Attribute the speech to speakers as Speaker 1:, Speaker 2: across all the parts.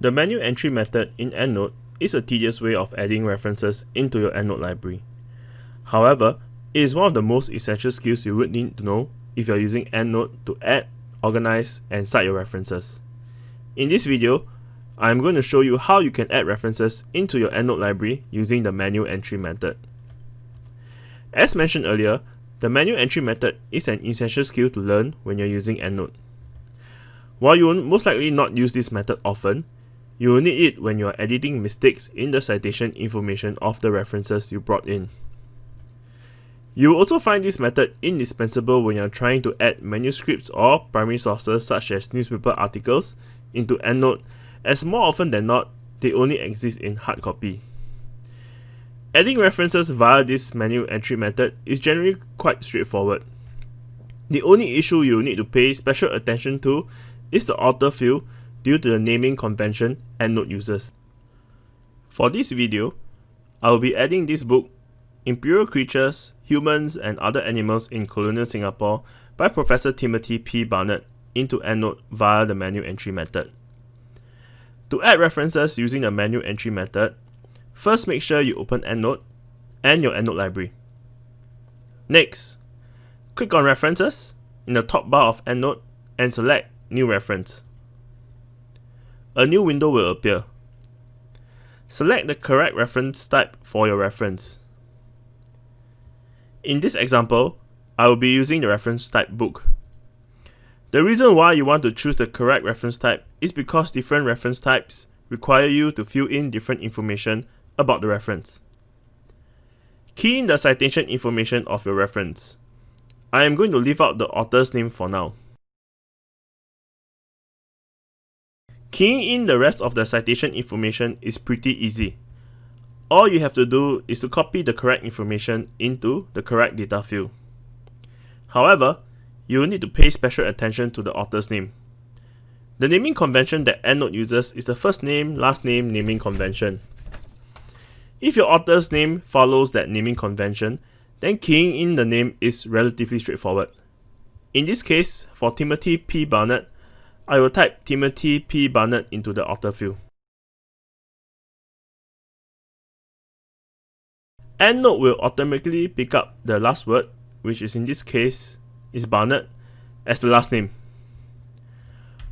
Speaker 1: The manual entry method in EndNote is a tedious way of adding references into your EndNote library. However, it is one of the most essential skills you would need to know if you are using EndNote to add, organize, and cite your references. In this video, I am going to show you how you can add references into your EndNote library using the manual entry method. As mentioned earlier, the manual entry method is an essential skill to learn when you're using EndNote. While you will most likely not use this method often, you will need it when you are editing mistakes in the citation information of the references you brought in. You will also find this method indispensable when you are trying to add manuscripts or primary sources such as newspaper articles into EndNote, as more often than not, they only exist in hard copy. Adding references via this manual entry method is generally quite straightforward. The only issue you will need to pay special attention to is the author field due to the naming convention EndNote uses. For this video, I will be adding this book, Imperial Creatures, Humans and Other Animals in Colonial Singapore by Professor Timothy P. Barnett into EndNote via the manual entry method. To add references using the manual entry method, first make sure you open EndNote and your EndNote library. Next, click on References in the top bar of EndNote and select New Reference. A new window will appear. Select the correct reference type for your reference. In this example, I will be using the reference type Book. The reason why you want to choose the correct reference type is because different reference types require you to fill in different information about the reference. Key in the citation information of your reference. I am going to leave out the author's name for now. Keying in the rest of the citation information is pretty easy. All you have to do is to copy the correct information into the correct data field. However, you will need to pay special attention to the author's name. The naming convention that EndNote uses is the first name, last name naming convention. If your author's name follows that naming convention, then keying in the name is relatively straightforward. In this case, for Timothy P. Barnett, I will type Timothy P. Barnett into the author field. EndNote will automatically pick up the last word, which is in this case is Barnett, as the last name.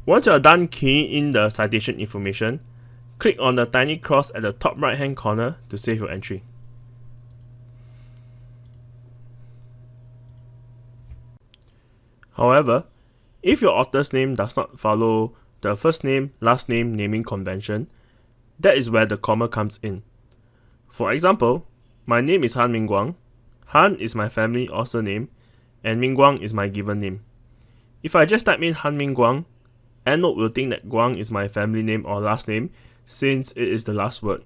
Speaker 1: Once you are done keying in the citation information, click on the tiny cross at the top right hand corner to save your entry. However, if your author's name does not follow the first name, last name naming convention, that is where the comma comes in. For example, my name is Han Mingguang. Han is my family or surname, and Mingguang is my given name. If I just type in Han Mingguang, EndNote will think that Guang is my family name or last name since it is the last word.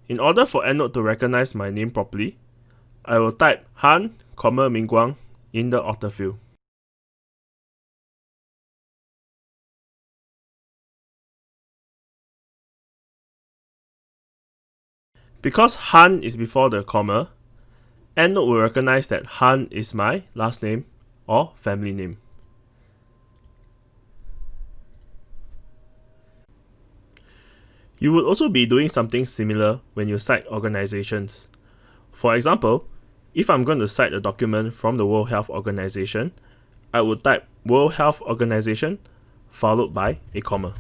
Speaker 1: In order for EndNote to recognize my name properly, I will type Han, Mingguang in the author field. Because Han is before the comma, EndNote will recognize that Han is my last name or family name. You will also be doing something similar when you cite organizations. For example, if I'm going to cite a document from the World Health Organization, I would type World Health Organization followed by a comma.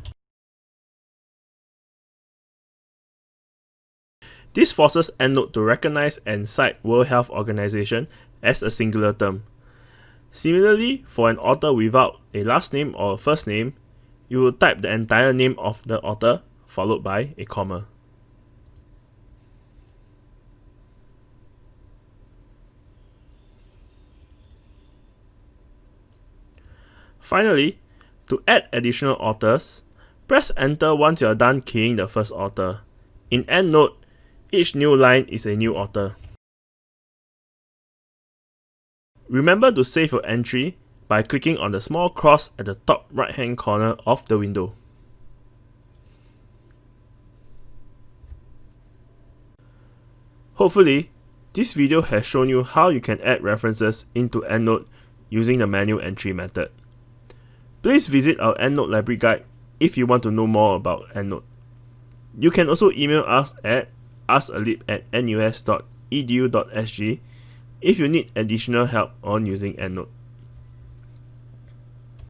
Speaker 1: This forces EndNote to recognize and cite World Health Organization as a singular term. Similarly, for an author without a last name or a first name, you will type the entire name of the author followed by a comma. Finally, to add additional authors, press Enter once you are done keying the first author. In EndNote, each new line is a new author. Remember to save your entry by clicking on the small cross at the top right hand corner of the window. Hopefully, this video has shown you how you can add references into EndNote using the manual entry method. Please visit our EndNote library guide if you want to know more about EndNote. You can also email us at askalib@nus.edu.sg if you need additional help on using EndNote.